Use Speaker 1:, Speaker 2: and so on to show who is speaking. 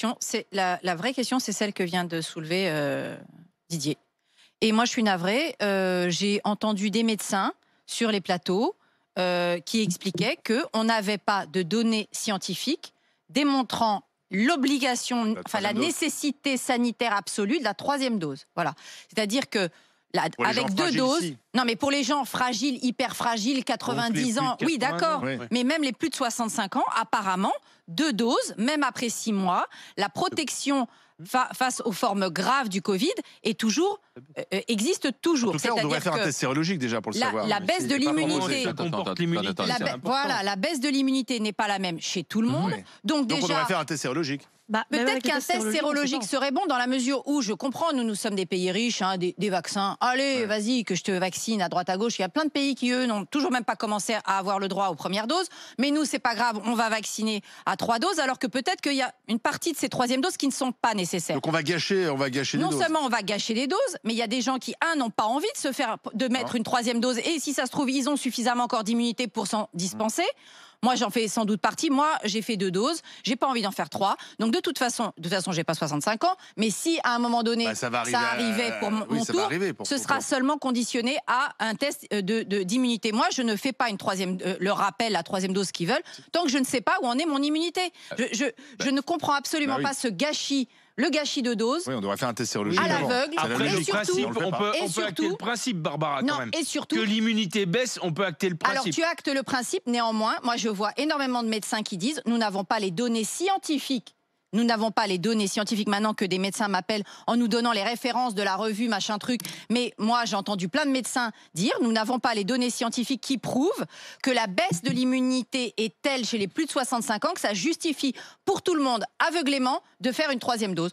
Speaker 1: question, la vraie question, c'est celle que vient de soulever Didier. Et moi, je suis navrée. J'ai entendu des médecins sur les plateaux qui expliquaient qu'on n'avait pas de données scientifiques démontrant l'obligation, enfin la nécessité sanitaire absolue de la 3e dose. Voilà. C'est-à-dire que avec 2 doses, non mais pour les gens fragiles, hyper fragiles, 90 ans, oui d'accord, mais même les plus de 65 ans, apparemment, 2 doses, même après 6 mois, la protection face aux formes graves du Covid existe toujours.
Speaker 2: En tout cas, on devrait faire un test sérologique déjà pour le savoir.
Speaker 1: La baisse de l'immunité,
Speaker 3: la
Speaker 1: la baisse de l'immunité n'est pas la même chez tout le monde. Donc
Speaker 2: on devrait faire un test sérologique.
Speaker 1: Peut-être qu'un test sérologique serait bon dans la mesure où, je comprends, nous sommes des pays riches, hein, des vaccins. Allez, vas-y, que je te vaccine à droite à gauche. Il y a plein de pays qui, eux, n'ont toujours même pas commencé à avoir le droit aux premières doses. Mais nous, c'est pas grave, on va vacciner à 3 doses, alors que peut-être qu'il y a une partie de ces 3e doses qui ne sont pas nécessaires.
Speaker 2: Donc on va gâcher des doses.
Speaker 1: Non seulement on va gâcher des doses, mais il y a des gens qui, n'ont pas envie de mettre une 3e dose. Et si ça se trouve, ils ont suffisamment encore d'immunité pour s'en dispenser. Moi, j'en fais sans doute partie. Moi, j'ai fait 2 doses. J'ai pas envie d'en faire 3. Donc, de toute façon, j'ai pas 65 ans. Mais si, à un moment donné, ça arrivait pour mon tour, ce sera seulement conditionné à un test d'immunité. Moi, je ne fais pas le rappel, la 3e dose qu'ils veulent, tant que je ne sais pas où en est mon immunité. Je ne comprends absolument pas ce gâchis. Le gâchis de doses.
Speaker 2: Oui, on devrait faire un test sérologique.
Speaker 1: À l'aveugle.
Speaker 3: Après, le principe, on peut acter le principe, Barbara, quand même.
Speaker 1: Et surtout,
Speaker 3: que l'immunité baisse, on peut acter le principe.
Speaker 1: Alors, tu actes le principe, néanmoins, moi, je vois énormément de médecins qui disent « Nous n'avons pas les données scientifiques ». Nous n'avons pas les données scientifiques maintenant que des médecins m'appellent en nous donnant les références de la revue, machin truc. Mais moi, j'ai entendu plein de médecins dire nous n'avons pas les données scientifiques qui prouvent que la baisse de l'immunité est telle chez les plus de 65 ans que ça justifie pour tout le monde aveuglément de faire une 3e dose.